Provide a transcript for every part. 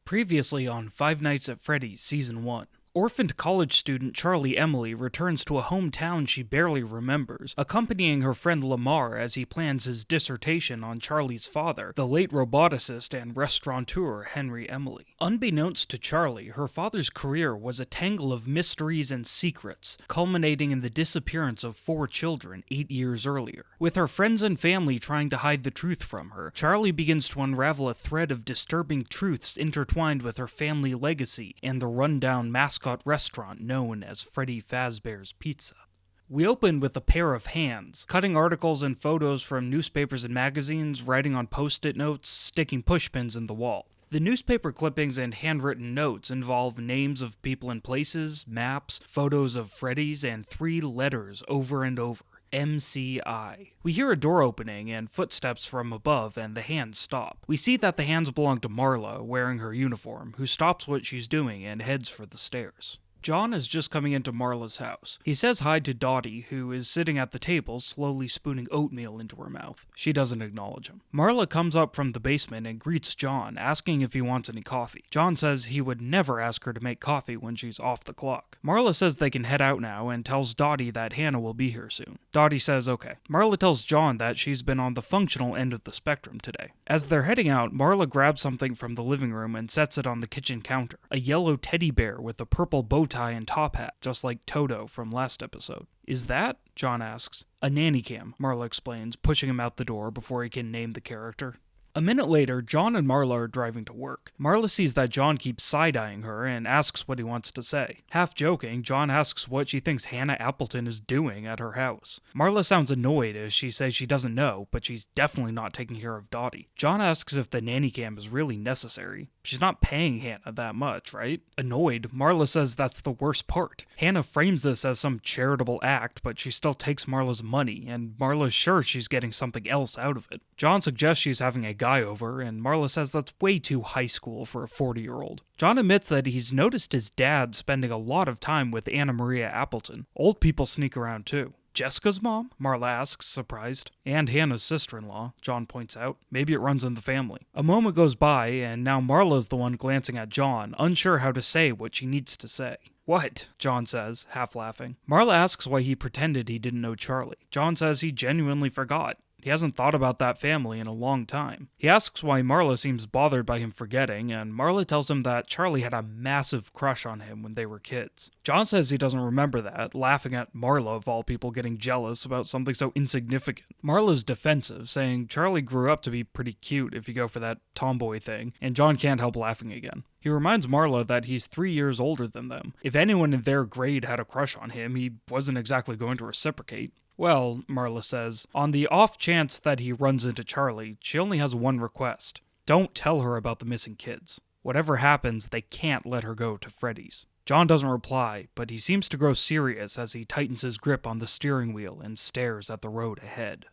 Previously on Five Nights at Freddy's Season 1. Orphaned college student Charlie Emily returns to a hometown she barely remembers, accompanying her friend Lamar as he plans his dissertation on Charlie's father, the late roboticist and restaurateur Henry Emily. Unbeknownst to Charlie, her father's career was a tangle of mysteries and secrets, culminating in the disappearance of 4 children 8 years earlier. With her friends and family trying to hide the truth from her, Charlie begins to unravel a thread of disturbing truths intertwined with her family legacy and the rundown mascot restaurant known as Freddy Fazbear's Pizza. We open with a pair of hands, cutting articles and photos from newspapers and magazines, writing on post-it notes, sticking pushpins in the wall. The newspaper clippings and handwritten notes involve names of people and places, maps, photos of Freddy's, and 3 letters over and over. MCI. We hear a door opening and footsteps from above, and the hands stop. We see that the hands belong to Marla, wearing her uniform, who stops what she's doing and heads for the stairs. John is just coming into Marla's house. He says hi to Dottie, who is sitting at the table, slowly spooning oatmeal into her mouth. She doesn't acknowledge him. Marla comes up from the basement and greets John, asking if he wants any coffee. John says he would never ask her to make coffee when she's off the clock. Marla says they can head out now and tells Dottie that Hannah will be here soon. Dottie says okay. Marla tells John that she's been on the functional end of the spectrum today. As they're heading out, Marla grabs something from the living room and sets it on the kitchen counter. A yellow teddy bear with a purple bow tie and top hat, just like Toto from last episode. Is that? John asks. A nanny cam, Marla explains, pushing him out the door before he can name the character. A minute later, John and Marla are driving to work. Marla sees that John keeps side-eyeing her and asks what he wants to say. Half joking, John asks what she thinks Hannah Appleton is doing at her house. Marla sounds annoyed as she says she doesn't know, but she's definitely not taking care of Dottie. John asks if the nanny cam is really necessary. She's not paying Hannah that much, right? Annoyed, Marla says that's the worst part. Hannah frames this as some charitable act, but she still takes Marla's money, and Marla's sure she's getting something else out of it. John suggests she's having a guy over, and Marla says that's way too high school for a 40-year-old. John admits that he's noticed his dad spending a lot of time with Anna Maria Appleton. Old people sneak around too. Jessica's mom? Marla asks, surprised. And Hannah's sister-in-law, John points out. Maybe it runs in the family. A moment goes by, and now Marla's the one glancing at John, unsure how to say what she needs to say. What? John says, half laughing. Marla asks why he pretended he didn't know Charlie. John says he genuinely forgot. He hasn't thought about that family in a long time. He asks why Marla seems bothered by him forgetting, and Marla tells him that Charlie had a massive crush on him when they were kids. John says he doesn't remember that, laughing at Marla of all people getting jealous about something so insignificant. Marla's defensive, saying Charlie grew up to be pretty cute if you go for that tomboy thing, and John can't help laughing again. He reminds Marla that he's 3 years older than them. If anyone in their grade had a crush on him, he wasn't exactly going to reciprocate. Well, Marla says, on the off chance that he runs into Charlie, she only has one request. Don't tell her about the missing kids. Whatever happens, they can't let her go to Freddy's. John doesn't reply, but he seems to grow serious as he tightens his grip on the steering wheel and stares at the road ahead.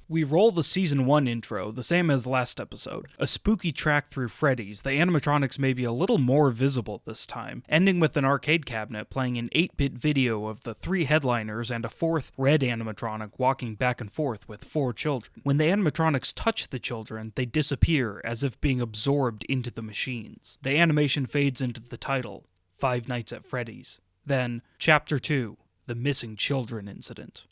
We roll the Season 1 intro, the same as last episode. A spooky track through Freddy's, the animatronics may be a little more visible this time, ending with an arcade cabinet playing an 8-bit video of the 3 headliners and a 4th red animatronic walking back and forth with 4 children. When the animatronics touch the children, they disappear as if being absorbed into the machines. The animation fades into the title, Five Nights at Freddy's. Then, Chapter 2, The Missing Children Incident.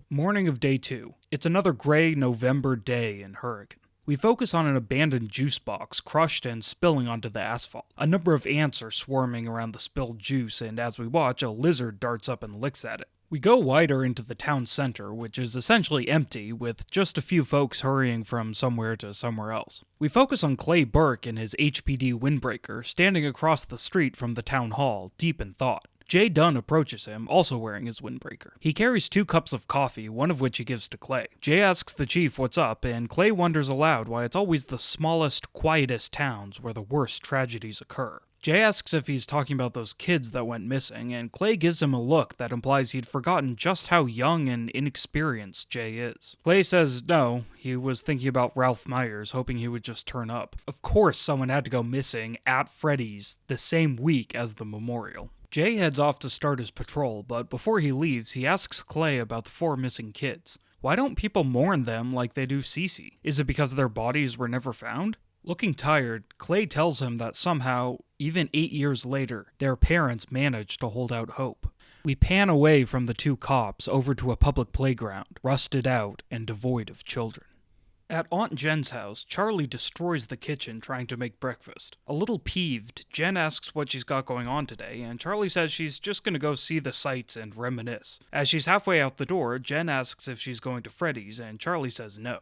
Morning of day 2. It's another gray November day in Hurricane. We focus on an abandoned juice box crushed and spilling onto the asphalt. A number of ants are swarming around the spilled juice, and as we watch, a lizard darts up and licks at it. We go wider into the town center, which is essentially empty, with just a few folks hurrying from somewhere to somewhere else. We focus on Clay Burke in his HPD windbreaker, standing across the street from the town hall, deep in thought. Jay Dunn approaches him, also wearing his windbreaker. He carries 2 cups of coffee, one of which he gives to Clay. Jay asks the chief what's up, and Clay wonders aloud why it's always the smallest, quietest towns where the worst tragedies occur. Jay asks if he's talking about those kids that went missing, and Clay gives him a look that implies he'd forgotten just how young and inexperienced Jay is. Clay says no, he was thinking about Ralph Myers, hoping he would just turn up. Of course someone had to go missing at Freddy's the same week as the memorial. Jay heads off to start his patrol, but before he leaves, he asks Clay about the 4 missing kids. Why don't people mourn them like they do Cece? Is it because their bodies were never found? Looking tired, Clay tells him that somehow, even 8 years later, their parents managed to hold out hope. We pan away from the two cops over to a public playground, rusted out and devoid of children. At Aunt Jen's house, Charlie destroys the kitchen trying to make breakfast. A little peeved, Jen asks what she's got going on today, and Charlie says she's just gonna go see the sights and reminisce. As she's halfway out the door, Jen asks if she's going to Freddy's, and Charlie says no.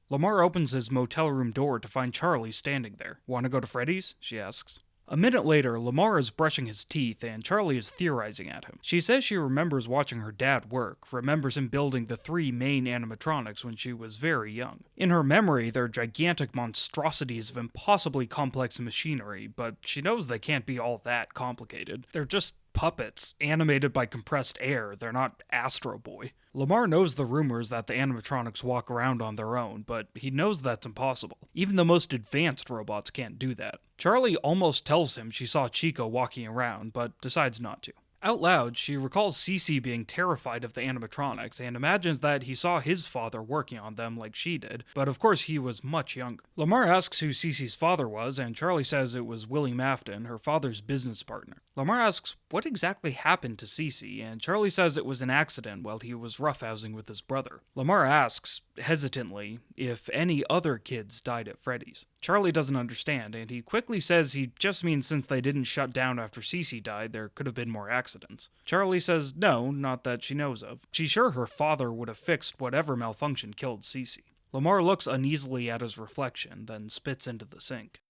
Lamar opens his motel room door to find Charlie standing there. "Wanna go to Freddy's?" she asks. A minute later, Lamar is brushing his teeth and Charlie is theorizing at him. She says she remembers watching her dad work, remembers him building the 3 main animatronics when she was very young. In her memory, they're gigantic monstrosities of impossibly complex machinery, but she knows they can't be all that complicated. They're just puppets, animated by compressed air. They're not Astro Boy. Lamar knows the rumors that the animatronics walk around on their own, but he knows that's impossible. Even the most advanced robots can't do that. Charlie almost tells him she saw Chico walking around, but decides not to. Out loud, she recalls Cece being terrified of the animatronics and imagines that he saw his father working on them like she did, but of course he was much younger. Lamar asks who Cece's father was, and Charlie says it was Willie Mafton, her father's business partner. Lamar asks what exactly happened to Cece, and Charlie says it was an accident while he was roughhousing with his brother. Lamar asks, hesitantly, if any other kids died at Freddy's. Charlie doesn't understand, and he quickly says he just means since they didn't shut down after Cece died, there could have been more accidents. Charlie says no, not that she knows of. She's sure her father would have fixed whatever malfunction killed Cece. Lamar looks uneasily at his reflection, then spits into the sink.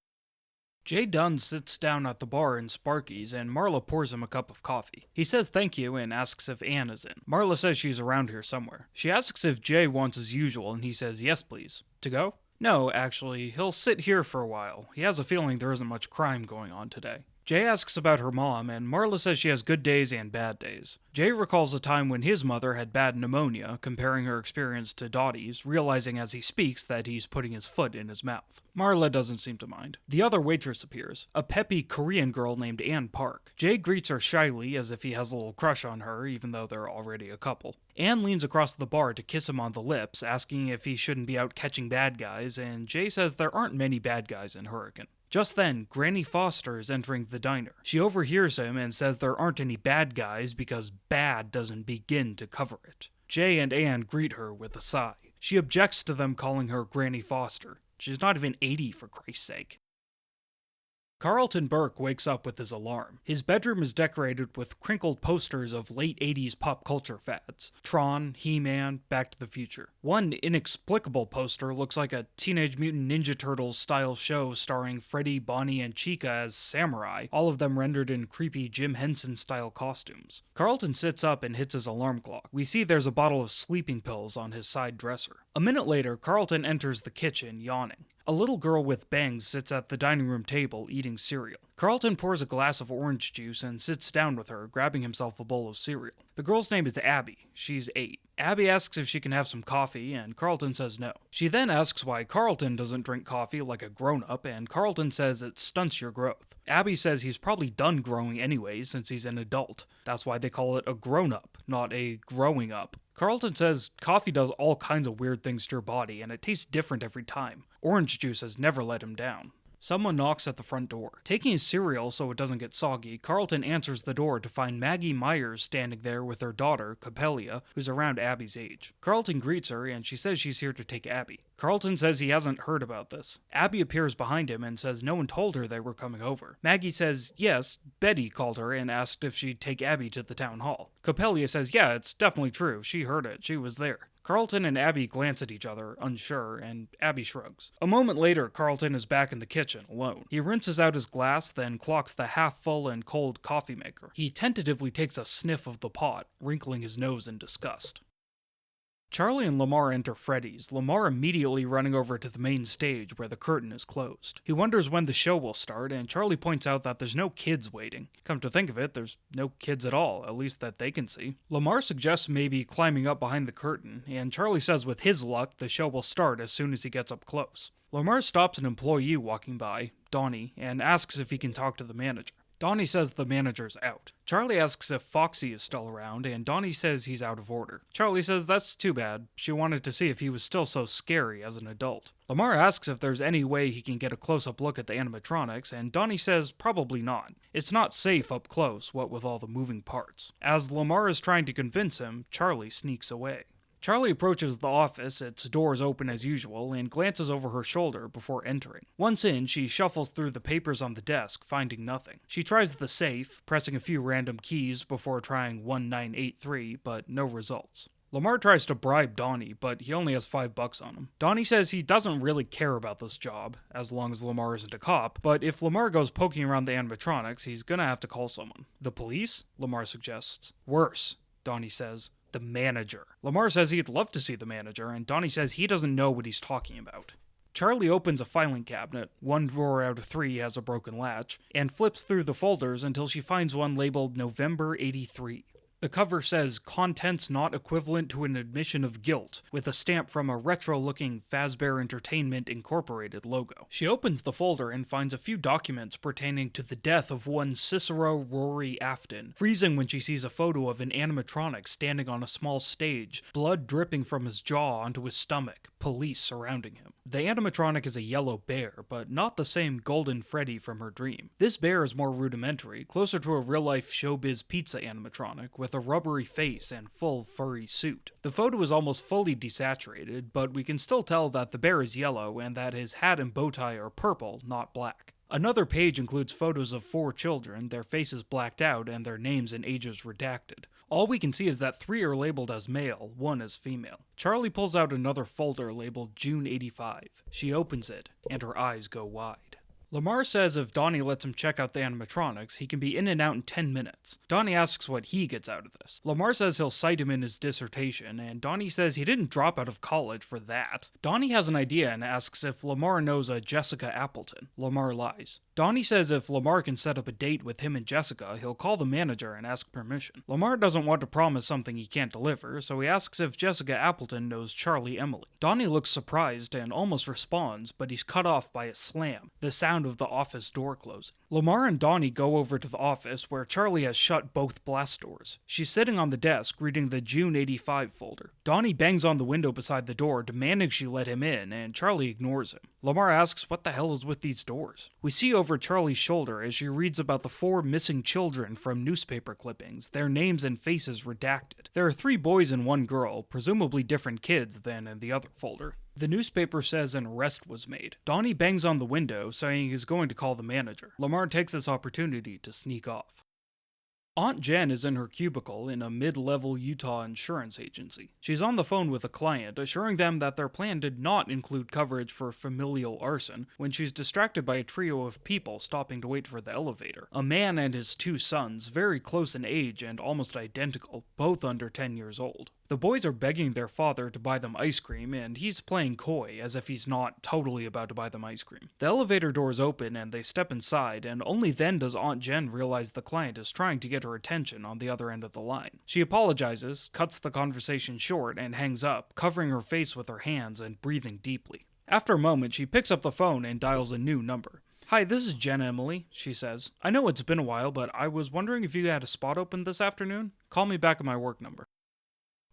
Jay Dunn sits down at the bar in Sparky's, and Marla pours him a cup of coffee. He says thank you and asks if Anne is in. Marla says she's around here somewhere. She asks if Jay wants as usual, and he says yes please. To go? No, actually, he'll sit here for a while. He has a feeling there isn't much crime going on today. Jay asks about her mom, and Marla says she has good days and bad days. Jay recalls a time when his mother had bad pneumonia, comparing her experience to Dottie's, realizing as he speaks that he's putting his foot in his mouth. Marla doesn't seem to mind. The other waitress appears, a peppy Korean girl named Ann Park. Jay greets her shyly, as if he has a little crush on her, even though they're already a couple. Ann leans across the bar to kiss him on the lips, asking if he shouldn't be out catching bad guys, and Jay says there aren't many bad guys in Hurricane. Just then, Granny Foster is entering the diner. She overhears him and says there aren't any bad guys because bad doesn't begin to cover it. Jay and Anne greet her with a sigh. She objects to them calling her Granny Foster. She's not even 80, for Christ's sake. Carlton Burke wakes up with his alarm. His bedroom is decorated with crinkled posters of late 80s pop culture fads. Tron, He-Man, Back to the Future. One inexplicable poster looks like a Teenage Mutant Ninja Turtles style show starring Freddy, Bonnie, and Chica as samurai, all of them rendered in creepy Jim Henson style costumes. Carlton sits up and hits his alarm clock. We see there's a bottle of sleeping pills on his side dresser. A minute later, Carlton enters the kitchen, yawning. A little girl with bangs sits at the dining room table eating cereal. Carlton pours a glass of orange juice and sits down with her, grabbing himself a bowl of cereal. The girl's name is Abby. She's 8. Abby asks if she can have some coffee, and Carlton says no. She then asks why Carlton doesn't drink coffee like a grown-up, and Carlton says it stunts your growth. Abby says he's probably done growing anyways since he's an adult. That's why they call it a grown-up, not a growing up. Carlton says coffee does all kinds of weird things to your body, and it tastes different every time. Orange juice has never let him down. Someone knocks at the front door. Taking his cereal so it doesn't get soggy, Carlton answers the door to find Maggie Myers standing there with her daughter, Coppelia, who's around Abby's age. Carlton greets her, and she says she's here to take Abby. Carlton says he hasn't heard about this. Abby appears behind him and says no one told her they were coming over. Maggie says yes, Betty called her and asked if she'd take Abby to the town hall. Coppelia says yeah, it's definitely true. She heard it. She was there. Carlton and Abby glance at each other, unsure, and Abby shrugs. A moment later, Carlton is back in the kitchen, alone. He rinses out his glass, then clocks the half-full and cold coffee maker. He tentatively takes a sniff of the pot, wrinkling his nose in disgust. Charlie and Lamar enter Freddy's, Lamar immediately running over to the main stage where the curtain is closed. He wonders when the show will start, and Charlie points out that there's no kids waiting. Come to think of it, there's no kids at all, at least that they can see. Lamar suggests maybe climbing up behind the curtain, and Charlie says with his luck, the show will start as soon as he gets up close. Lamar stops an employee walking by, Donnie, and asks if he can talk to the manager. Donnie says the manager's out. Charlie asks if Foxy is still around, and Donnie says he's out of order. Charlie says that's too bad. She wanted to see if he was still so scary as an adult. Lamar asks if there's any way he can get a close-up look at the animatronics, and Donnie says probably not. It's not safe up close, what with all the moving parts. As Lamar is trying to convince him, Charlie sneaks away. Charlie approaches the office, its doors open as usual, and glances over her shoulder before entering. Once in, she shuffles through the papers on the desk, finding nothing. She tries the safe, pressing a few random keys before trying 1983, but no results. Lamar tries to bribe Donnie, but he only has $5 on him. Donnie says he doesn't really care about this job, as long as Lamar isn't a cop, but if Lamar goes poking around the animatronics, he's gonna have to call someone. The police? Lamar suggests. Worse, Donnie says. The manager. Lamar says he'd love to see the manager, and Donnie says he doesn't know what he's talking about. Charlie opens a filing cabinet, one drawer out of 3 has a broken latch, and flips through the folders until she finds one labeled November 83. The cover says, "Contents not equivalent to an admission of guilt," with a stamp from a retro-looking Fazbear Entertainment Incorporated logo. She opens the folder and finds a few documents pertaining to the death of one Cicero Rory Afton, freezing when she sees a photo of an animatronic standing on a small stage, blood dripping from his jaw onto his stomach, police surrounding him. The animatronic is a yellow bear, but not the same golden Freddy from her dream. This bear is more rudimentary, closer to a real-life Showbiz Pizza animatronic, with a rubbery face and full furry suit. The photo is almost fully desaturated, but we can still tell that the bear is yellow and that his hat and bow tie are purple, not black. Another page includes photos of 4 children, their faces blacked out and their names and ages redacted. All we can see is that 3 are labeled as male, 1 as female. Charlie pulls out another folder labeled June 85. She opens it, and her eyes go wide. Lamar says if Donnie lets him check out the animatronics, he can be in and out in 10 minutes. Donnie asks what he gets out of this. Lamar says he'll cite him in his dissertation, and Donnie says he didn't drop out of college for that. Donnie has an idea and asks if Lamar knows a Jessica Appleton. Lamar lies. Donnie says if Lamar can set up a date with him and Jessica, he'll call the manager and ask permission. Lamar doesn't want to promise something he can't deliver, so he asks if Jessica Appleton knows Charlie Emily. Donnie looks surprised and almost responds, but he's cut off by a slam, the sound of the office door closing. Lamar and Donnie go over to the office where Charlie has shut both blast doors. She's sitting on the desk reading the June 85 folder. Donnie bangs on the window beside the door, demanding she let him in, and Charlie ignores him. Lamar asks what the hell is with these doors. We see over Charlie's shoulder as she reads about the 4 missing children from newspaper clippings, their names and faces redacted. There are 3 boys and 1 girl, presumably different kids than in the other folder. The newspaper says an arrest was made. Donnie bangs on the window, saying he's going to call the manager. Lamar takes this opportunity to sneak off. Aunt Jen is in her cubicle in a mid-level Utah insurance agency. She's on the phone with a client, assuring them that their plan did not include coverage for familial arson, when she's distracted by a trio of people stopping to wait for the elevator. A man and his 2 sons, very close in age and almost identical, both under 10 years old. The boys are begging their father to buy them ice cream, and he's playing coy, as if he's not totally about to buy them ice cream. The elevator doors open and they step inside, and only then does Aunt Jen realize the client is trying to get her attention on the other end of the line. She apologizes, cuts the conversation short, and hangs up, covering her face with her hands and breathing deeply. After a moment, she picks up the phone and dials a new number. "Hi, this is Jen Emily," she says. "I know it's been a while, but I was wondering if you had a spot open this afternoon? Call me back at my work number."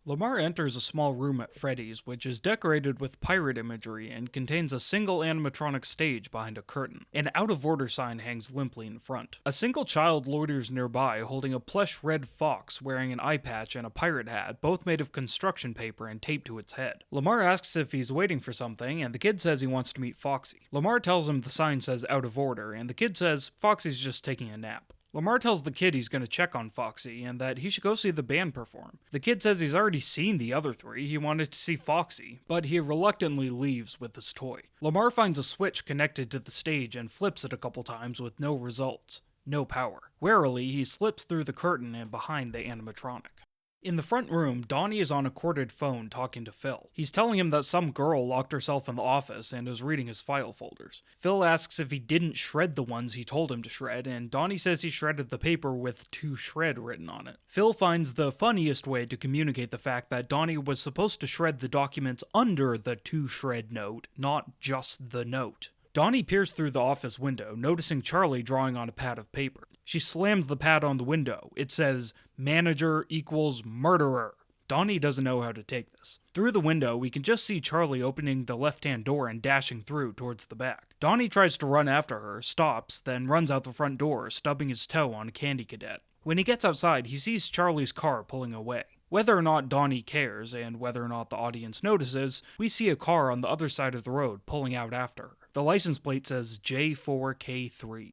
Lamar enters a small room at Freddy's, which is decorated with pirate imagery and contains a single animatronic stage behind a curtain. An out-of-order sign hangs limply in front. A single child loiters nearby holding a plush red fox wearing an eye patch and a pirate hat, both made of construction paper and taped to its head. Lamar asks if he's waiting for something, and the kid says he wants to meet Foxy. Lamar tells him the sign says out of order, and the kid says Foxy's just taking a nap. Lamar tells the kid he's going to check on Foxy and that he should go see the band perform. The kid says he's already seen the other 3, he wanted to see Foxy, but he reluctantly leaves with his toy. Lamar finds a switch connected to the stage and flips it a couple times with no results. No power. Warily, he slips through the curtain and behind the animatronic. In the front room, Donnie is on a corded phone talking to Phil. He's telling him that some girl locked herself in the office and is reading his file folders. Phil asks if he didn't shred the ones he told him to shred, and Donnie says he shredded the paper with "to shred" written on it. Phil finds the funniest way to communicate the fact that Donnie was supposed to shred the documents under the "to shred" note, not just the note. Donnie peers through the office window, noticing Charlie drawing on a pad of paper. She slams the pad on the window. It says, "Manager equals murderer." Donnie doesn't know how to take this. Through the window, we can just see Charlie opening the left-hand door and dashing through towards the back. Donnie tries to run after her, stops, then runs out the front door, stubbing his toe on a candy cadet. When he gets outside, he sees Charlie's car pulling away. Whether or not Donnie cares, and whether or not the audience notices, we see a car on the other side of the road pulling out after her. The license plate says J4K3.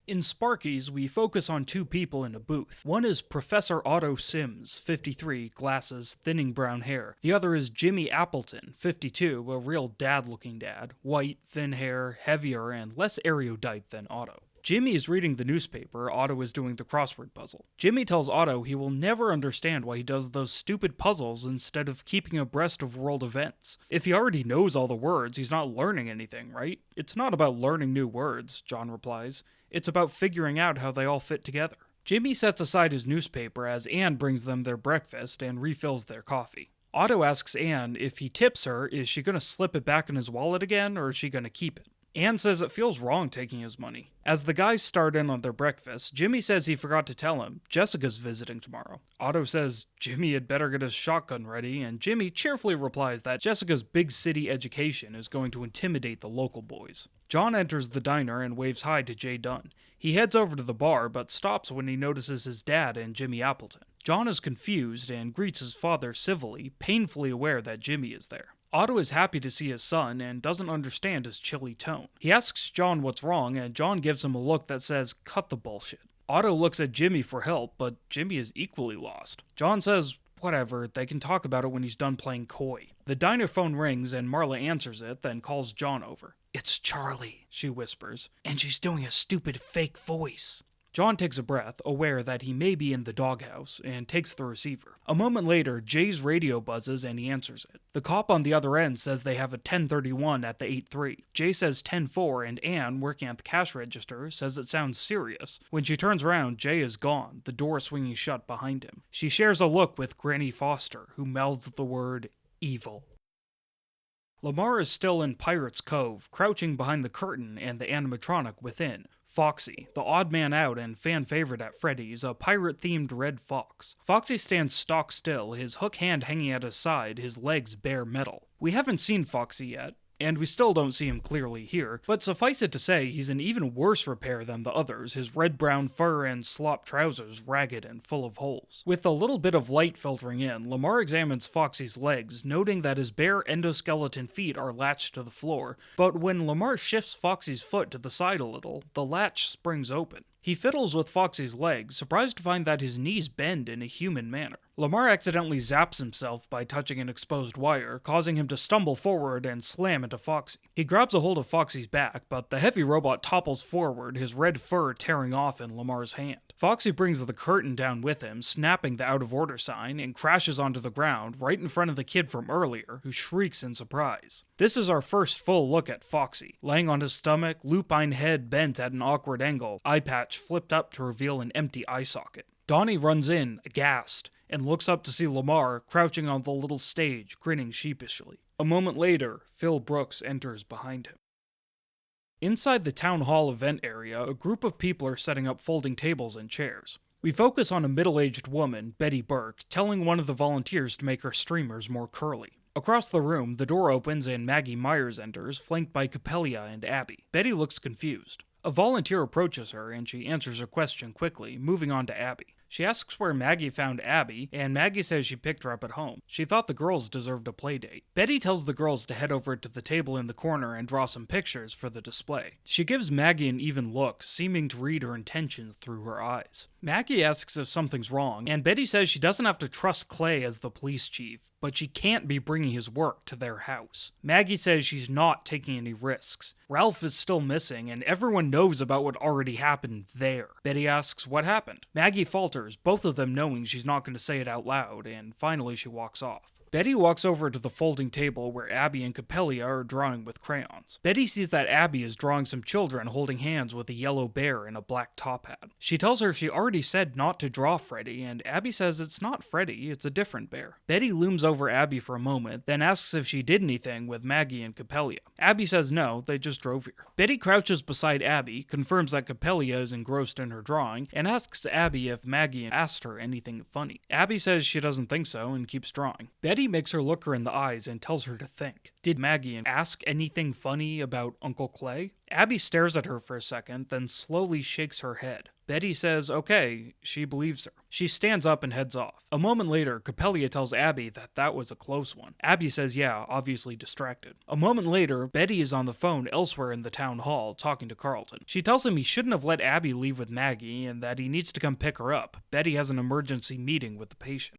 In Sparky's, we focus on two people in a booth. One is Professor Otto Sims, 53, glasses, thinning brown hair. The other is Jimmy Appleton, 52, a real dad-looking dad, white, thin hair, heavier, and less erudite than Otto. Jimmy is reading the newspaper, Otto is doing the crossword puzzle. Jimmy tells Otto he will never understand why he does those stupid puzzles instead of keeping abreast of world events. If he already knows all the words, he's not learning anything, right? It's not about learning new words, John replies. It's about figuring out how they all fit together. Jimmy sets aside his newspaper as Anne brings them their breakfast and refills their coffee. Otto asks Anne if he tips her, is she going to slip it back in his wallet again, or is she going to keep it? Anne says it feels wrong taking his money. As the guys start in on their breakfast, Jimmy says he forgot to tell him Jessica's visiting tomorrow. Otto says Jimmy had better get his shotgun ready, and Jimmy cheerfully replies that Jessica's big city education is going to intimidate the local boys. John enters the diner and waves hi to Jay Dunn. He heads over to the bar, but stops when he notices his dad and Jimmy Appleton. John is confused and greets his father civilly, painfully aware that Jimmy is there. Otto is happy to see his son and doesn't understand his chilly tone. He asks John what's wrong, and John gives him a look that says, "Cut the bullshit." Otto looks at Jimmy for help, but Jimmy is equally lost. John says, whatever, they can talk about it when he's done playing coy. The diner phone rings and Marla answers it, then calls John over. "It's Charlie," she whispers, "and she's doing a stupid fake voice." John takes a breath, aware that he may be in the doghouse, and takes the receiver. A moment later, Jay's radio buzzes and he answers it. The cop on the other end says they have a 1031 at the 8-3. Jay says 10-4, and Anne, working at the cash register, says it sounds serious. When she turns around, Jay is gone, the door swinging shut behind him. She shares a look with Granny Foster, who mouths the word evil. Lamar is still in Pirate's Cove, crouching behind the curtain and the animatronic within. Foxy, the odd man out and fan favorite at Freddy's, a pirate-themed red fox. Foxy stands stock still, his hook hand hanging at his side, his legs bare metal. We haven't seen Foxy yet, and we still don't see him clearly here, but suffice it to say, he's in even worse repair than the others, his red-brown fur and slop trousers ragged and full of holes. With a little bit of light filtering in, Lamar examines Foxy's legs, noting that his bare endoskeleton feet are latched to the floor, but when Lamar shifts Foxy's foot to the side a little, the latch springs open. He fiddles with Foxy's legs, surprised to find that his knees bend in a human manner. Lamar accidentally zaps himself by touching an exposed wire, causing him to stumble forward and slam into Foxy. He grabs a hold of Foxy's back, but the heavy robot topples forward, his red fur tearing off in Lamar's hand. Foxy brings the curtain down with him, snapping the out-of-order sign, and crashes onto the ground right in front of the kid from earlier, who shrieks in surprise. This is our first full look at Foxy, laying on his stomach, lupine head bent at an awkward angle, eye patch flipped up to reveal an empty eye socket. Donnie runs in, aghast, and looks up to see Lamar crouching on the little stage, grinning sheepishly. A moment later, Phil Brooks enters behind him. Inside the town hall event area, a group of people are setting up folding tables and chairs. We focus on a middle-aged woman, Betty Burke, telling one of the volunteers to make her streamers more curly. Across the room, the door opens and Maggie Myers enters, flanked by Coppelia and Abby. Betty looks confused. A volunteer approaches her, and she answers her question quickly, moving on to Abby. She asks where Maggie found Abby, and Maggie says she picked her up at home. She thought the girls deserved a play date. Betty tells the girls to head over to the table in the corner and draw some pictures for the display. She gives Maggie an even look, seeming to read her intentions through her eyes. Maggie asks if something's wrong, and Betty says she doesn't have to trust Clay as the police chief, but she can't be bringing his work to their house. Maggie says she's not taking any risks. Ralph is still missing, and everyone knows about what already happened there. Betty asks what happened. Maggie falters, both of them knowing she's not going to say it out loud, and finally she walks off. Betty walks over to the folding table where Abby and Coppelia are drawing with crayons. Betty sees that Abby is drawing some children holding hands with a yellow bear in a black top hat. She tells her she already said not to draw Freddy, and Abby says it's not Freddy, it's a different bear. Betty looms over Abby for a moment, then asks if she did anything with Maggie and Coppelia. Abby says no, they just drove here. Betty crouches beside Abby, confirms that Coppelia is engrossed in her drawing, and asks Abby if Maggie asked her anything funny. Abby says she doesn't think so and keeps drawing. Betty makes her look her in the eyes and tells her to think. Did Maggie ask anything funny about Uncle Clay? Abby stares at her for a second, then slowly shakes her head. Betty says okay, she believes her. She stands up and heads off. A moment later, Coppelia tells Abby that was a close one. Abby says yeah, obviously distracted. A moment later, Betty is on the phone elsewhere in the town hall talking to Carlton. She tells him he shouldn't have let Abby leave with Maggie and that he needs to come pick her up. Betty has an emergency meeting with the patient.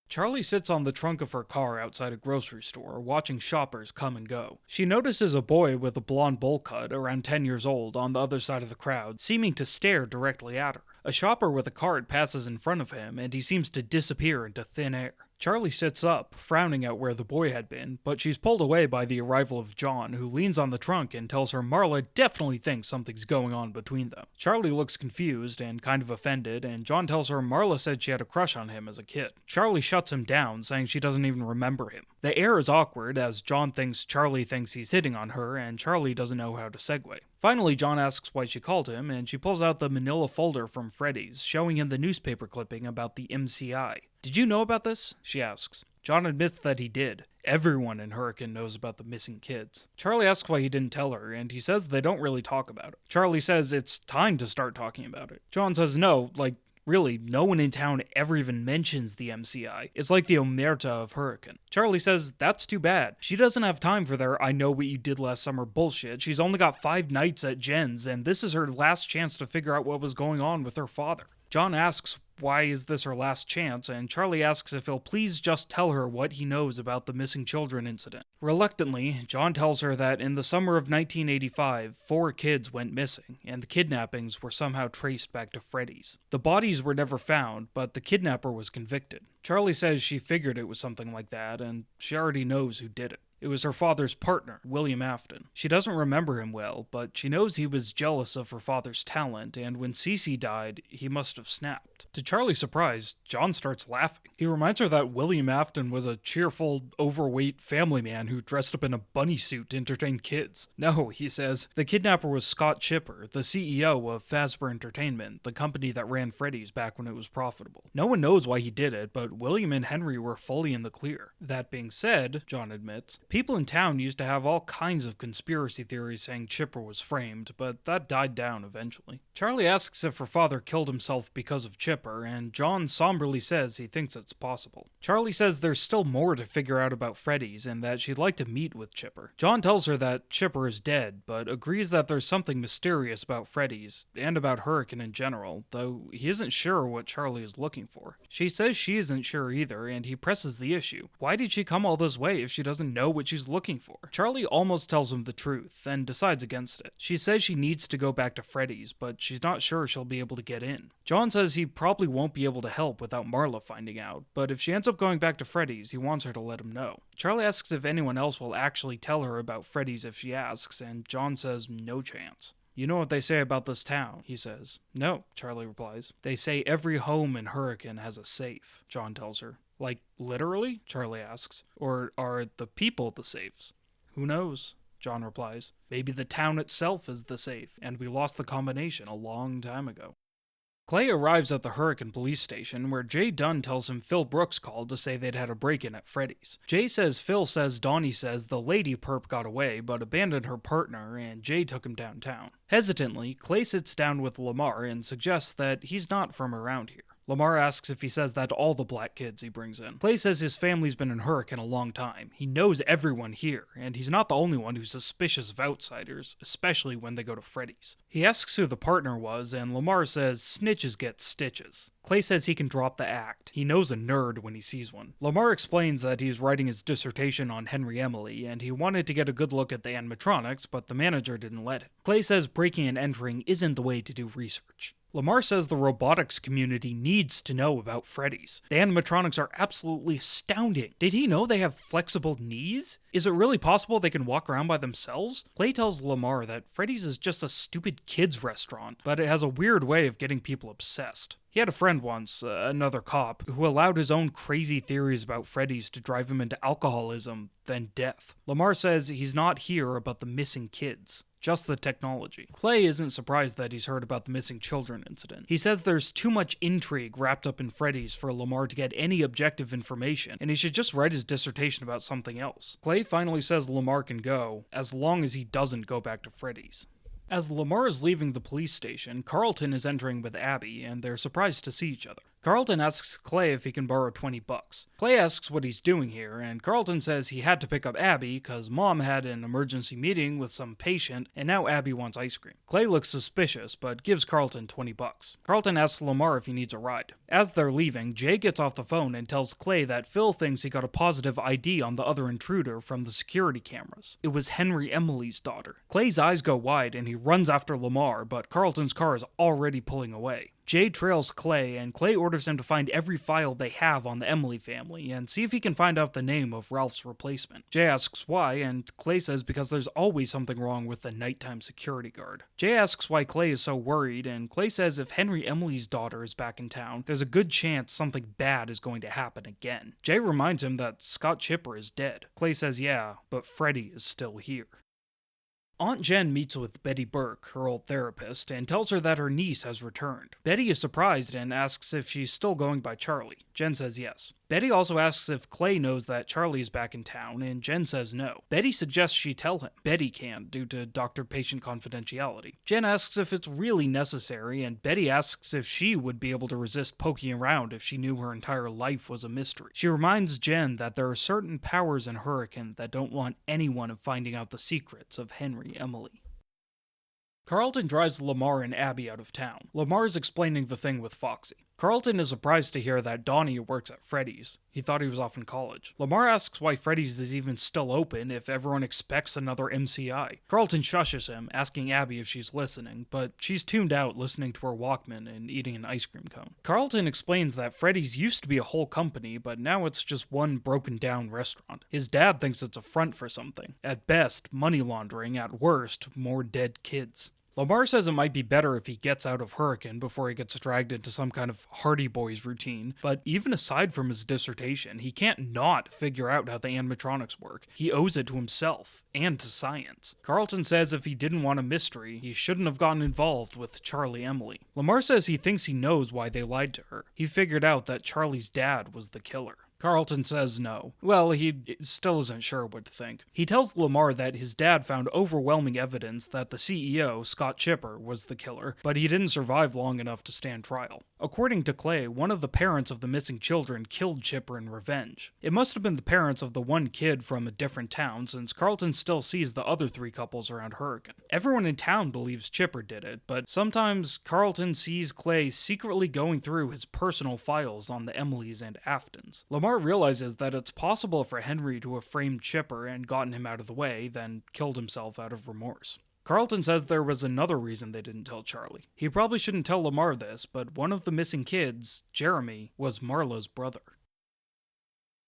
Charlie sits on the trunk of her car outside a grocery store, watching shoppers come and go. She notices a boy with a blonde bowl cut, around 10 years old, on the other side of the crowd, seeming to stare directly at her. A shopper with a cart passes in front of him, and he seems to disappear into thin air. Charlie sits up, frowning at where the boy had been, but she's pulled away by the arrival of John, who leans on the trunk and tells her Marla definitely thinks something's going on between them. Charlie looks confused and kind of offended, and John tells her Marla said she had a crush on him as a kid. Charlie shuts him down, saying she doesn't even remember him. The air is awkward, as John thinks Charlie thinks he's hitting on her, and Charlie doesn't know how to segue. Finally, John asks why she called him, and she pulls out the manila folder from Freddy's, showing him the newspaper clipping about the MCI. Did you know about this? She asks. John admits that he did. Everyone in Hurricane knows about the missing kids. Charlie asks why he didn't tell her, and he says they don't really talk about it. Charlie says it's time to start talking about it. John says no, really, no one in town ever even mentions the MCI. It's like the omerta of Hurricane. Charlie says that's too bad. She doesn't have time for their I know what you did last summer bullshit. She's only got 5 nights at Jen's, and this is her last chance to figure out what was going on with her father. John asks why is this her last chance, and Charlie asks if he'll please just tell her what he knows about the missing children incident. Reluctantly, John tells her that in the summer of 1985, 4 kids went missing, and the kidnappings were somehow traced back to Freddy's. The bodies were never found, but the kidnapper was convicted. Charlie says she figured it was something like that, and she already knows who did it. It was her father's partner, William Afton. She doesn't remember him well, but she knows he was jealous of her father's talent, and when Cece died, he must have snapped. To Charlie's surprise, John starts laughing. He reminds her that William Afton was a cheerful, overweight family man who dressed up in a bunny suit to entertain kids. No, he says, the kidnapper was Scott Chipper, the CEO of Fazbear Entertainment, the company that ran Freddy's back when it was profitable. No one knows why he did it, but William and Henry were fully in the clear. That being said, John admits, people in town used to have all kinds of conspiracy theories saying Chipper was framed, but that died down eventually. Charlie asks if her father killed himself because of Chipper, and John somberly says he thinks it's possible. Charlie says there's still more to figure out about Freddy's and that she'd like to meet with Chipper. John tells her that Chipper is dead, but agrees that there's something mysterious about Freddy's, and about Hurricane in general, though he isn't sure what Charlie is looking for. She says she isn't sure either, and he presses the issue. Why did she come all this way if she doesn't know what she's looking for? Charlie almost tells him the truth, then decides against it. She says she needs to go back to Freddy's, but she's not sure she'll be able to get in. John says he probably won't be able to help without Marla finding out, but if she ends up going back to Freddy's, he wants her to let him know. Charlie asks if anyone else will actually tell her about Freddy's if she asks, and John says no chance. You know what they say about this town, he says. No, Charlie replies. They say every home in Hurricane has a safe, John tells her. Like, literally? Charlie asks. Or are the people the safes? Who knows? John replies. Maybe the town itself is the safe, and we lost the combination a long time ago. Clay arrives at the Hurricane police station, where Jay Dunn tells him Phil Brooks called to say they'd had a break-in at Freddy's. Jay says Phil says Donnie says the lady perp got away, but abandoned her partner, and Jay took him downtown. Hesitantly, Clay sits down with Lamar and suggests that he's not from around here. Lamar asks if he says that to all the black kids he brings in. Clay says his family's been in Hurricane a long time. He knows everyone here, and he's not the only one who's suspicious of outsiders, especially when they go to Freddy's. He asks who the partner was, and Lamar says snitches get stitches. Clay says he can drop the act. He knows a nerd when he sees one. Lamar explains that he's writing his dissertation on Henry Emily, and he wanted to get a good look at the animatronics, but the manager didn't let him. Clay says breaking and entering isn't the way to do research. Lamar says the robotics community needs to know about Freddy's. The animatronics are absolutely astounding. Did he know they have flexible knees? Is it really possible they can walk around by themselves? Clay tells Lamar that Freddy's is just a stupid kids restaurant, but it has a weird way of getting people obsessed. He had a friend once, another cop, who allowed his own crazy theories about Freddy's to drive him into alcoholism, then death. Lamar says he's not here about the missing kids, just the technology. Clay isn't surprised that he's heard about the missing children incident. He says there's too much intrigue wrapped up in Freddy's for Lamar to get any objective information, and he should just write his dissertation about something else. Clay finally says Lamar can go, as long as he doesn't go back to Freddy's. As Lamar is leaving the police station, Carlton is entering with Abby, and they're surprised to see each other. Carlton asks Clay if he can borrow $20. Clay asks what he's doing here, and Carlton says he had to pick up Abby because Mom had an emergency meeting with some patient, and now Abby wants ice cream. Clay looks suspicious, but gives Carlton $20. Carlton asks Lamar if he needs a ride. As they're leaving, Jay gets off the phone and tells Clay that Phil thinks he got a positive ID on the other intruder from the security cameras. It was Henry Emily's daughter. Clay's eyes go wide and he runs after Lamar, but Carlton's car is already pulling away. Jay trails Clay, and Clay orders him to find every file they have on the Emily family and see if he can find out the name of Ralph's replacement. Jay asks why, and Clay says because there's always something wrong with the nighttime security guard. Jay asks why Clay is so worried, and Clay says if Henry Emily's daughter is back in town, there's a good chance something bad is going to happen again. Jay reminds him that Scott Chipper is dead. Clay says yeah, but Freddy is still here. Aunt Jen meets with Betty Burke, her old therapist, and tells her that her niece has returned. Betty is surprised and asks if she's still going by Charlie. Jen says yes. Betty also asks if Clay knows that Charlie is back in town, and Jen says no. Betty suggests she tell him. Betty can't, due to doctor-patient confidentiality. Jen asks if it's really necessary, and Betty asks if she would be able to resist poking around if she knew her entire life was a mystery. She reminds Jen that there are certain powers in Hurricane that don't want anyone finding out the secrets of Henry Emily. Carlton drives Lamar and Abby out of town. Lamar is explaining the thing with Foxy. Carlton is surprised to hear that Donnie works at Freddy's. He thought he was off in college. Lamar asks why Freddy's is even still open if everyone expects another MCI. Carlton shushes him, asking Abby if she's listening, but she's tuned out listening to her Walkman and eating an ice cream cone. Carlton explains that Freddy's used to be a whole company, but now it's just one broken down restaurant. His dad thinks it's a front for something. At best, money laundering. At worst, more dead kids. Lamar says it might be better if he gets out of Hurricane before he gets dragged into some kind of Hardy Boys routine, but even aside from his dissertation, he can't not figure out how the animatronics work. He owes it to himself, and to science. Carlton says if he didn't want a mystery, he shouldn't have gotten involved with Charlie Emily. Lamar says he thinks he knows why they lied to her. He figured out that Charlie's dad was the killer. Carlton says no. Well, he still isn't sure what to think. He tells Lamar that his dad found overwhelming evidence that the CEO, Scott Chipper, was the killer, but he didn't survive long enough to stand trial. According to Clay, one of the parents of the missing children killed Chipper in revenge. It must have been the parents of the one kid from a different town, since Carlton still sees the other three couples around Hurricane. Everyone in town believes Chipper did it, but sometimes Carlton sees Clay secretly going through his personal files on the Emilys and Aftons. Lamar realizes that it's possible for Henry to have framed Chipper and gotten him out of the way, then killed himself out of remorse. Carlton says there was another reason they didn't tell Charlie. He probably shouldn't tell Lamar this, but one of the missing kids, Jeremy, was Marla's brother.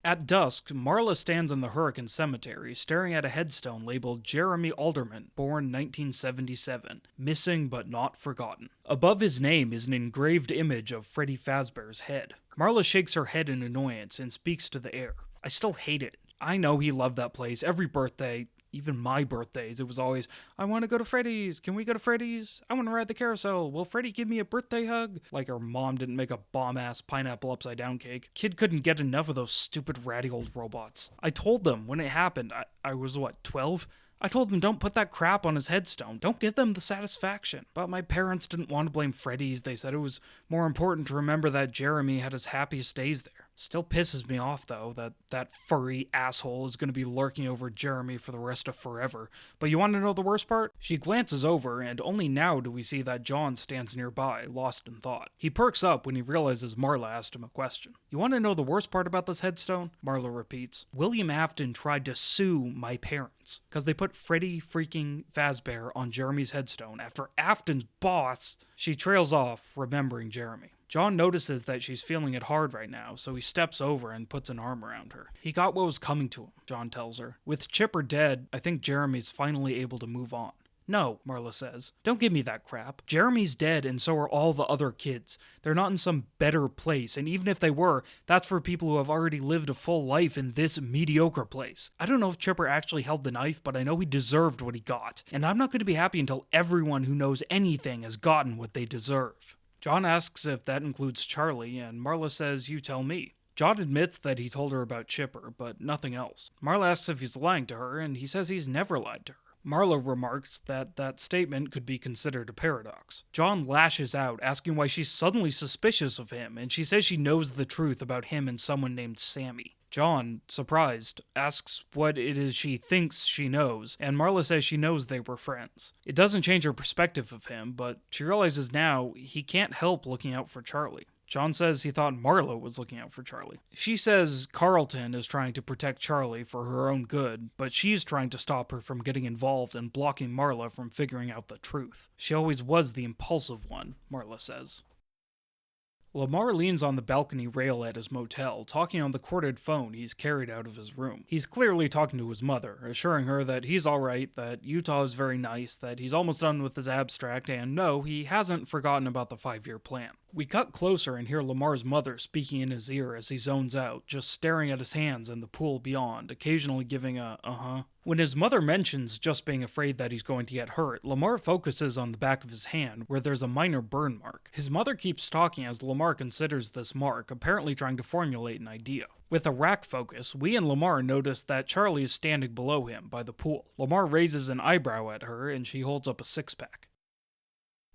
At dusk, Marla stands in the Hurricane Cemetery, staring at a headstone labeled Jeremy Alderman, born 1977, missing but not forgotten. Above his name is an engraved image of Freddy Fazbear's head. Marla shakes her head in annoyance and speaks to the air. I still hate it. I know he loved that place every birthday. Even my birthdays, it was always, I want to go to Freddy's. Can we go to Freddy's? I want to ride the carousel. Will Freddy give me a birthday hug? Like her mom didn't make a bomb-ass pineapple upside-down cake. Kid couldn't get enough of those stupid ratty old robots. I told them when it happened, I was 12? I told them don't put that crap on his headstone. Don't give them the satisfaction. But my parents didn't want to blame Freddy's. They said it was more important to remember that Jeremy had his happiest days there. Still pisses me off, though, that furry asshole is going to be lurking over Jeremy for the rest of forever. But you want to know the worst part? She glances over, and only now do we see that John stands nearby, lost in thought. He perks up when he realizes Marla asked him a question. You want to know the worst part about this headstone? Marla repeats. William Afton tried to sue my parents, because they put Freddy freaking Fazbear on Jeremy's headstone after Afton's boss. She trails off, remembering Jeremy. John notices that she's feeling it hard right now, so he steps over and puts an arm around her. He got what was coming to him, John tells her. With Chipper dead, I think Jeremy's finally able to move on. No, Marla says. Don't give me that crap. Jeremy's dead, and so are all the other kids. They're not in some better place, and even if they were, that's for people who have already lived a full life in this mediocre place. I don't know if Chipper actually held the knife, but I know he deserved what he got, and I'm not going to be happy until everyone who knows anything has gotten what they deserve. John asks if that includes Charlie, and Marla says, you tell me. John admits that he told her about Chipper, but nothing else. Marla asks if he's lying to her, and he says he's never lied to her. Marla remarks that that statement could be considered a paradox. John lashes out, asking why she's suddenly suspicious of him, and she says she knows the truth about him and someone named Sammy. John, surprised, asks what it is she thinks she knows, and Marla says she knows they were friends. It doesn't change her perspective of him, but she realizes now he can't help looking out for Charlie. John says he thought Marla was looking out for Charlie. She says Carlton is trying to protect Charlie for her own good, but she's trying to stop her from getting involved and blocking Marla from figuring out the truth. She always was the impulsive one, Marla says. Lamar leans on the balcony rail at his motel, talking on the corded phone he's carried out of his room. He's clearly talking to his mother, assuring her that he's alright, that Utah is very nice, that he's almost done with his abstract, and no, he hasn't forgotten about the 5-year plan. We cut closer and hear Lamar's mother speaking in his ear as he zones out, just staring at his hands and the pool beyond, occasionally giving a uh-huh. When his mother mentions just being afraid that he's going to get hurt, Lamar focuses on the back of his hand, where there's a minor burn mark. His mother keeps talking as Lamar considers this mark, apparently trying to formulate an idea. With a rack focus, we and Lamar notice that Charlie is standing below him, by the pool. Lamar raises an eyebrow at her, and she holds up a six-pack.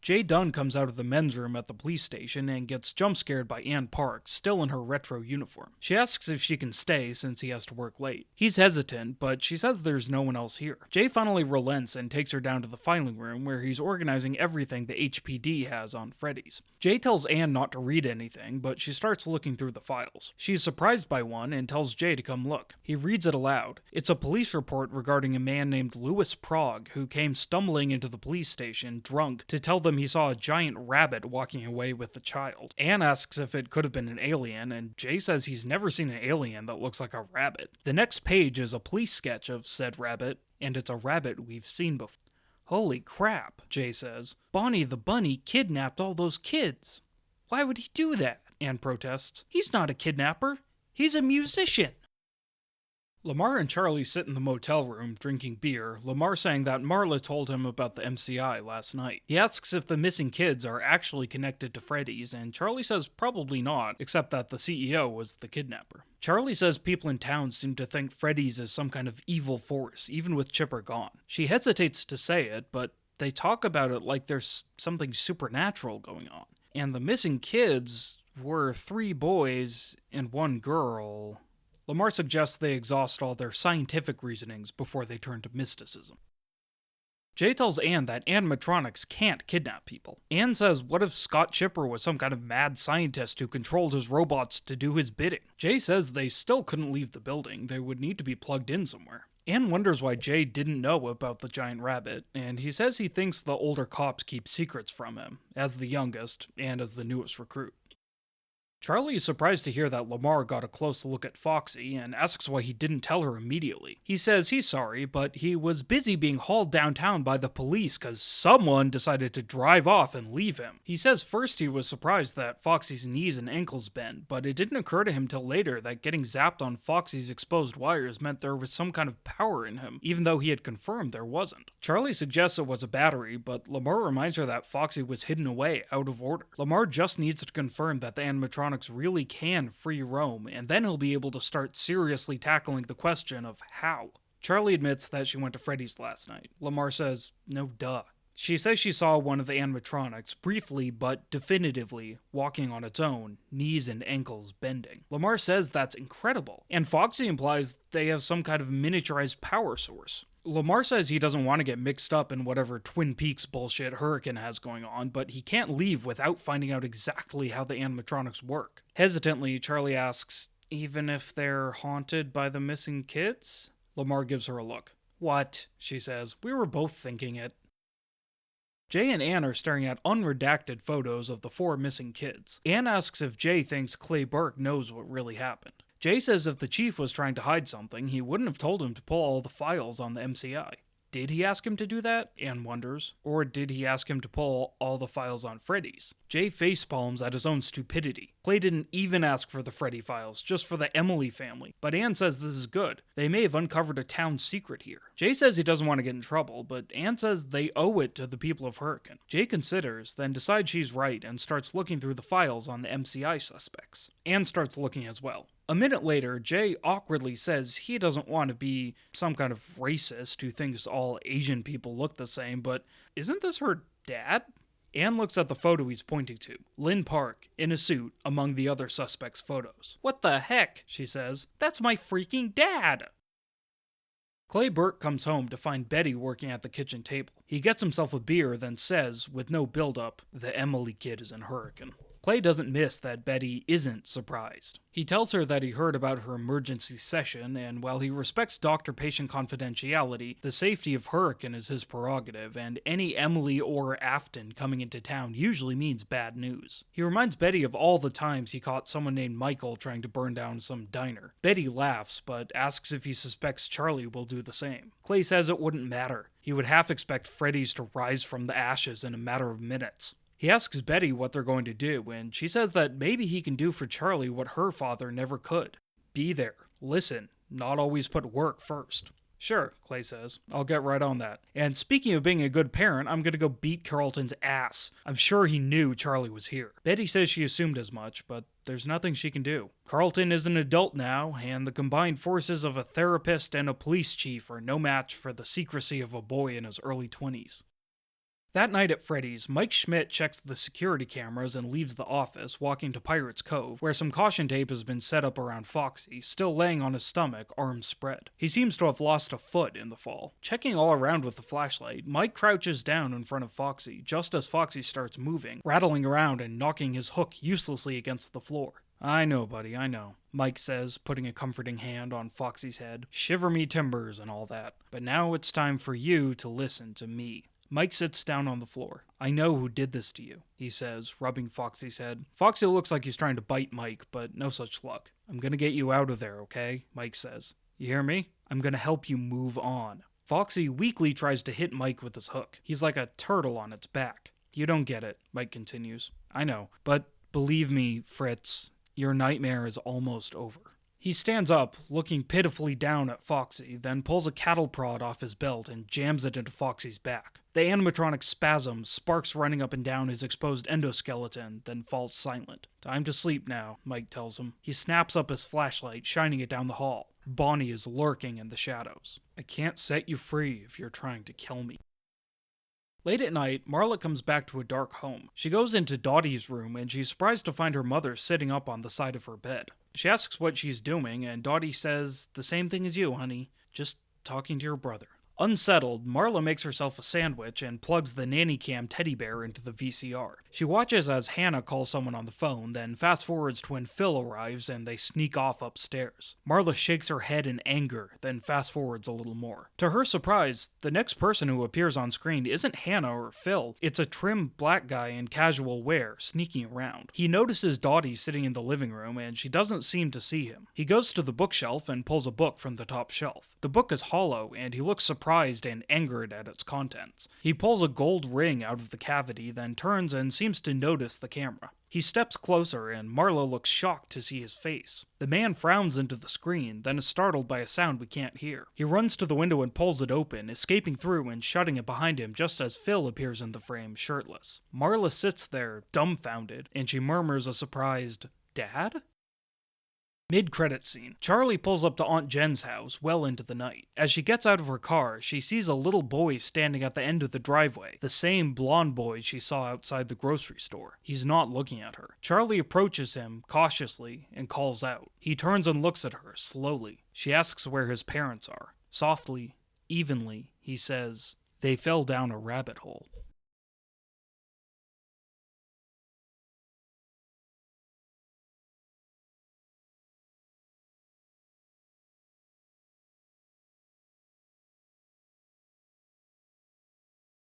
Jay Dunn comes out of the men's room at the police station and gets jump-scared by Ann Park, still in her retro uniform. She asks if she can stay since he has to work late. He's hesitant, but she says there's no one else here. Jay finally relents and takes her down to the filing room where he's organizing everything the HPD has on Freddy's. Jay tells Ann not to read anything, but she starts looking through the files. She's surprised by one and tells Jay to come look. He reads it aloud. It's a police report regarding a man named Louis Prague who came stumbling into the police station drunk to tell them he saw a giant rabbit walking away with the child. Anne asks if it could have been an alien, and Jay says he's never seen an alien that looks like a rabbit. The next page is a police sketch of said rabbit, and it's a rabbit we've seen before. Holy crap, Jay says. Bonnie the Bunny kidnapped all those kids. Why would he do that? Anne protests. He's not a kidnapper. He's a musician. Lamar and Charlie sit in the motel room drinking beer, Lamar saying that Marla told him about the MCI last night. He asks if the missing kids are actually connected to Freddy's, and Charlie says probably not, except that the CEO was the kidnapper. Charlie says people in town seem to think Freddy's is some kind of evil force, even with Chipper gone. She hesitates to say it, but they talk about it like there's something supernatural going on. And the missing kids were 3 boys and 1 girl. Lamar suggests they exhaust all their scientific reasonings before they turn to mysticism. Jay tells Anne that animatronics can't kidnap people. Anne says what if Scott Chipper was some kind of mad scientist who controlled his robots to do his bidding? Jay says they still couldn't leave the building, they would need to be plugged in somewhere. Anne wonders why Jay didn't know about the giant rabbit, and he says he thinks the older cops keep secrets from him, as the youngest and as the newest recruit. Charlie is surprised to hear that Lamar got a close look at Foxy and asks why he didn't tell her immediately. He says he's sorry, but he was busy being hauled downtown by the police because someone decided to drive off and leave him. He says first he was surprised that Foxy's knees and ankles bent, but it didn't occur to him till later that getting zapped on Foxy's exposed wires meant there was some kind of power in him, even though he had confirmed there wasn't. Charlie suggests it was a battery, but Lamar reminds her that Foxy was hidden away, out of order. Lamar just needs to confirm that the animatronics really can free roam, and then he'll be able to start seriously tackling the question of how. Charlie admits that she went to Freddy's last night. Lamar says, no duh. She says she saw one of the animatronics, briefly but definitively, walking on its own, knees and ankles bending. Lamar says that's incredible, and Foxy implies they have some kind of miniaturized power source. Lamar says he doesn't want to get mixed up in whatever Twin Peaks bullshit Hurricane has going on, but he can't leave without finding out exactly how the animatronics work. Hesitantly, Charlie asks, even if they're haunted by the missing kids? Lamar gives her a look. What? She says. We were both thinking it. Jay and Anne are staring at unredacted photos of the 4 missing kids. Anne asks if Jay thinks Clay Burke knows what really happened. Jay says if the chief was trying to hide something, he wouldn't have told him to pull all the files on the MCI. Did he ask him to do that? Anne wonders. Or did he ask him to pull all the files on Freddy's? Jay facepalms at his own stupidity. Clay didn't even ask for the Freddy files, just for the Emily family. But Anne says this is good. They may have uncovered a town secret here. Jay says he doesn't want to get in trouble, but Anne says they owe it to the people of Hurricane. Jay considers, then decides she's right and starts looking through the files on the MCI suspects. Anne starts looking as well. A minute later, Jay awkwardly says he doesn't want to be some kind of racist who thinks all Asian people look the same, but isn't this her dad? Anne looks at the photo he's pointing to. Lynn Park, in a suit, among the other suspects' photos. What the heck, she says. That's my freaking dad! Clay Burke comes home to find Betty working at the kitchen table. He gets himself a beer, then says, with no build-up, the Emily kid is in Hurricane. Clay doesn't miss that Betty isn't surprised. He tells her that he heard about her emergency session, and while he respects doctor-patient confidentiality, the safety of Hurricane is his prerogative, and any Emily or Afton coming into town usually means bad news. He reminds Betty of all the times he caught someone named Michael trying to burn down some diner. Betty laughs, but asks if he suspects Charlie will do the same. Clay says it wouldn't matter. He would half expect Freddy's to rise from the ashes in a matter of minutes. He asks Betty what they're going to do, and she says that maybe he can do for Charlie what her father never could. Be there. Listen. Not always put work first. Sure, Clay says. I'll get right on that. And speaking of being a good parent, I'm gonna go beat Carlton's ass. I'm sure he knew Charlie was here. Betty says she assumed as much, but there's nothing she can do. Carlton is an adult now, and the combined forces of a therapist and a police chief are no match for the secrecy of a boy in his early 20s. That night at Freddy's, Mike Schmidt checks the security cameras and leaves the office, walking to Pirate's Cove, where some caution tape has been set up around Foxy, still laying on his stomach, arms spread. He seems to have lost a foot in the fall. Checking all around with the flashlight, Mike crouches down in front of Foxy, just as Foxy starts moving, rattling around and knocking his hook uselessly against the floor. I know, buddy, I know, Mike says, putting a comforting hand on Foxy's head. Shiver me timbers and all that. But now it's time for you to listen to me. Mike sits down on the floor. I know who did this to you, he says, rubbing Foxy's head. Foxy looks like he's trying to bite Mike, but no such luck. I'm gonna get you out of there, okay? Mike says. You hear me? I'm gonna help you move on. Foxy weakly tries to hit Mike with his hook. He's like a turtle on its back. You don't get it, Mike continues. I know, but believe me, Fritz, your nightmare is almost over. He stands up, looking pitifully down at Foxy, then pulls a cattle prod off his belt and jams it into Foxy's back. The animatronic spasms, sparks running up and down his exposed endoskeleton, then falls silent. Time to sleep now, Mike tells him. He snaps up his flashlight, shining it down the hall. Bonnie is lurking in the shadows. I can't set you free if you're trying to kill me. Late at night, Marla comes back to a dark home. She goes into Dottie's room and she's surprised to find her mother sitting up on the side of her bed. She asks what she's doing, and Dottie says, the same thing as you, honey. Just talking to your brother. Unsettled, Marla makes herself a sandwich and plugs the nanny cam teddy bear into the VCR. She watches as Hannah calls someone on the phone, then fast forwards to when Phil arrives and they sneak off upstairs. Marla shakes her head in anger, then fast forwards a little more. To her surprise, the next person who appears on screen isn't Hannah or Phil. It's a trim black guy in casual wear, sneaking around. He notices Dottie sitting in the living room and she doesn't seem to see him. He goes to the bookshelf and pulls a book from the top shelf. The book is hollow and he looks surprised and angered at its contents. He pulls a gold ring out of the cavity, then turns and seems to notice the camera. He steps closer, and Marla looks shocked to see his face. The man frowns into the screen, then is startled by a sound we can't hear. He runs to the window and pulls it open, escaping through and shutting it behind him just as Phil appears in the frame, shirtless. Marla sits there, dumbfounded, and she murmurs a surprised, "Dad?" Mid-credit scene. Charlie pulls up to Aunt Jen's house well into the night. As she gets out of her car, she sees a little boy standing at the end of the driveway, the same blonde boy she saw outside the grocery store. He's not looking at her. Charlie approaches him cautiously and calls out. He turns and looks at her slowly. She asks where his parents are. Softly, evenly, he says, "They fell down a rabbit hole."